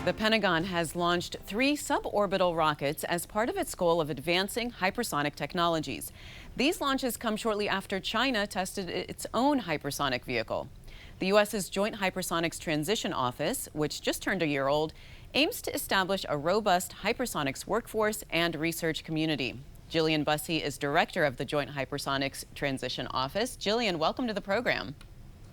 The Pentagon has launched 3 suborbital rockets as part of its goal of advancing hypersonic technologies. These launches come shortly after China tested its own hypersonic vehicle. The U.S.'s Joint Hypersonics Transition Office, which just turned a year old, aims to establish a robust hypersonics workforce and research community. Gillian Bussey is director of the Joint Hypersonics Transition Office. Gillian, welcome to the program.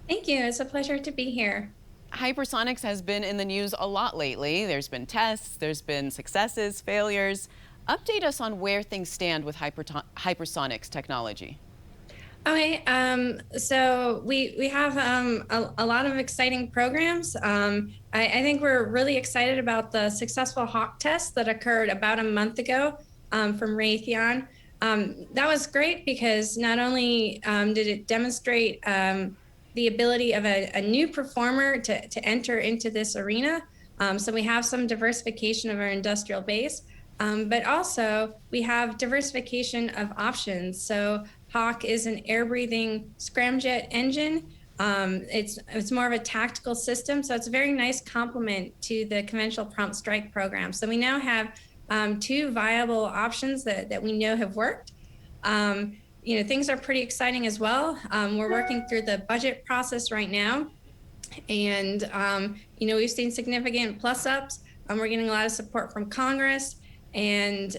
Thank you. It's a pleasure to be here. Hypersonics has been in the news a lot lately. There's been tests, there's been successes, failures. Update us on where things stand with hypersonics technology. Okay, so we have a lot of exciting programs. I think we're really excited about the successful Hawk test that occurred about a month ago from Raytheon. That was great because not only did it demonstrate the ability of a new performer to enter into this arena. So we have some diversification of our industrial base, but also we have diversification of options. So Hawk is an air-breathing scramjet engine. It's more of a tactical system, so it's a very nice complement to the conventional prompt strike program. So we now have 2 viable options that we know have worked. Things are pretty exciting as well. We're working through the budget process right now. And, we've seen significant plus ups. We're getting a lot of support from Congress. And,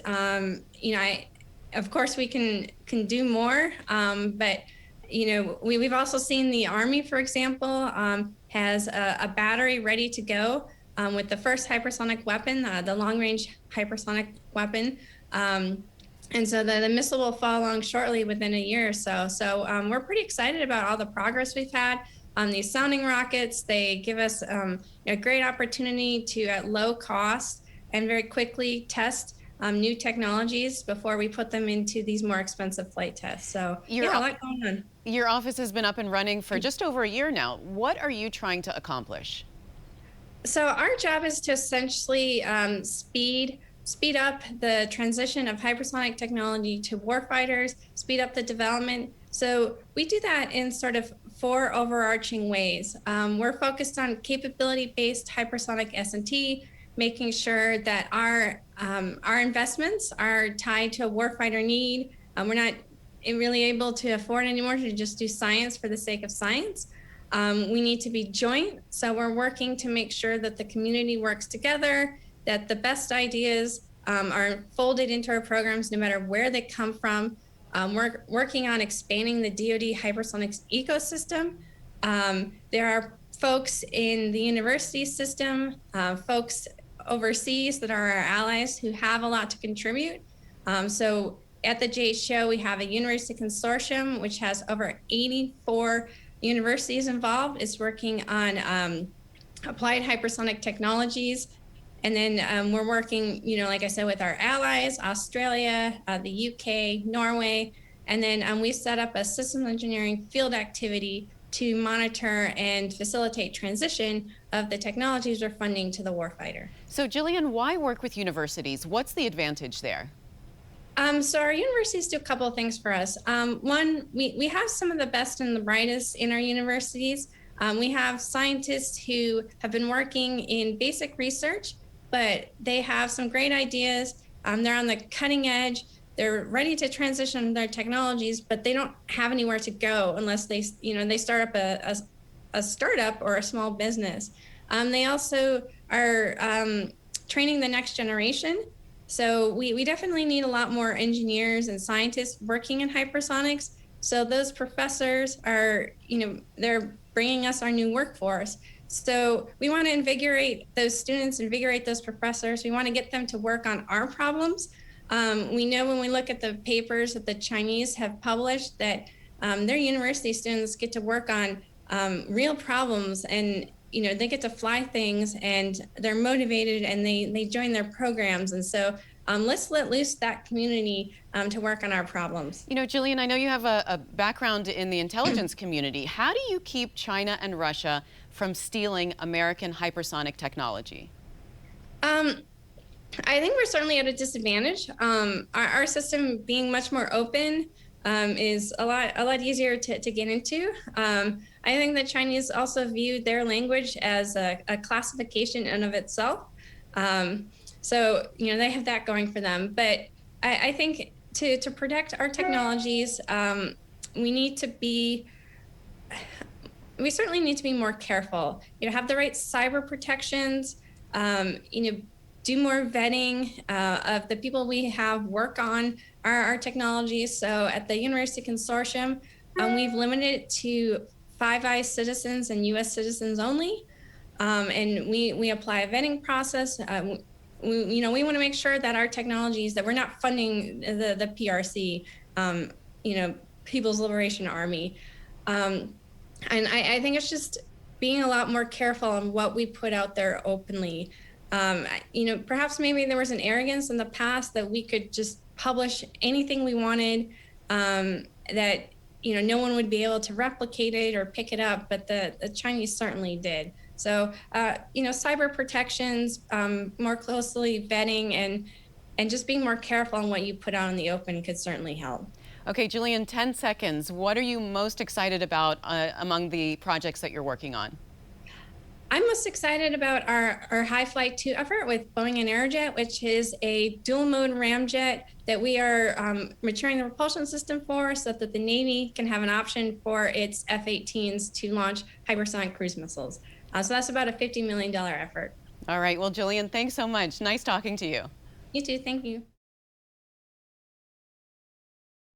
of course, we can do more. But, we've also seen the Army, for example, has a battery ready to go with the first hypersonic weapon, the long-range hypersonic weapon. And so the missile will fall along shortly within a year or so. So we're pretty excited about all the progress we've had on these sounding rockets. They give us a great opportunity to, at low cost and very quickly, test new technologies before we put them into these more expensive flight tests. So a lot going on. Your office has been up and running for just over a year now. What are you trying to accomplish? So our job is to essentially speed up the transition of hypersonic technology to warfighters, speed up the development. So we do that in sort of 4 overarching ways. We're focused on capability-based hypersonic S&T, making sure that our investments are tied to a warfighter need. We're not really able to afford anymore to just do science for the sake of science. We need to be joint, so we're working to make sure that the community works together, that the best ideas are folded into our programs no matter where they come from. We're working on expanding the DoD hypersonics ecosystem. There are folks in the university system, folks overseas that are our allies who have a lot to contribute. So at the JH show, we have a university consortium, which has over 84 universities involved. It's working on applied hypersonic technologies. And then we're working, like I said, with our allies, Australia, the UK, Norway. And then we set up a systems engineering field activity to monitor and facilitate transition of the technologies we're funding to the warfighter. So, Gillian, why work with universities? What's the advantage there? So our universities do a couple of things for us. One, we have some of the best and the brightest in our universities. We have scientists who have been working in basic research, but they have some great ideas. They're on the cutting edge. They're ready to transition their technologies, but they don't have anywhere to go unless they start up a startup or a small business. They also are training the next generation. So we definitely need a lot more engineers and scientists working in hypersonics. So those professors are, they're bringing us our new workforce. So we want to invigorate those students, invigorate those professors. We want to get them to work on our problems. We know when we look at the papers that the Chinese have published that their university students get to work on real problems, and they get to fly things, and they're motivated, and they join their programs. And so let's let loose that community to work on our problems. Gillian, I know you have a background in the intelligence community. How do you keep China and Russia from stealing American hypersonic technology? I think we're certainly at a disadvantage. Our system being much more open is a lot easier to get into. I think the Chinese also view their language as a classification in and of itself. So, they have that going for them. But I think to protect our technologies, we need to be we certainly need to be more careful. Have the right cyber protections. Do more vetting of the people we have work on our technologies. So at the University Consortium, we've limited it to Five Eyes citizens and U.S. citizens only, and we apply a vetting process. We want to make sure that our technologies, that we're not funding the PRC, People's Liberation Army. And I think it's just being a lot more careful on what we put out there openly. Perhaps maybe there was an arrogance in the past that we could just publish anything we wanted, that no one would be able to replicate it or pick it up, but the Chinese certainly did. So cyber protections, more closely vetting, and just being more careful on what you put out in the open could certainly help. Okay, Gillian, 10 seconds. What are you most excited about among the projects that you're working on? I'm most excited about our High Flight 2 effort with Boeing and Aerojet, which is a dual mode ramjet that we are maturing the propulsion system for, so that the Navy can have an option for its F-18s to launch hypersonic cruise missiles. So that's about a $50 million effort. All right, well, Gillian, thanks so much. Nice talking to you. You too, thank you.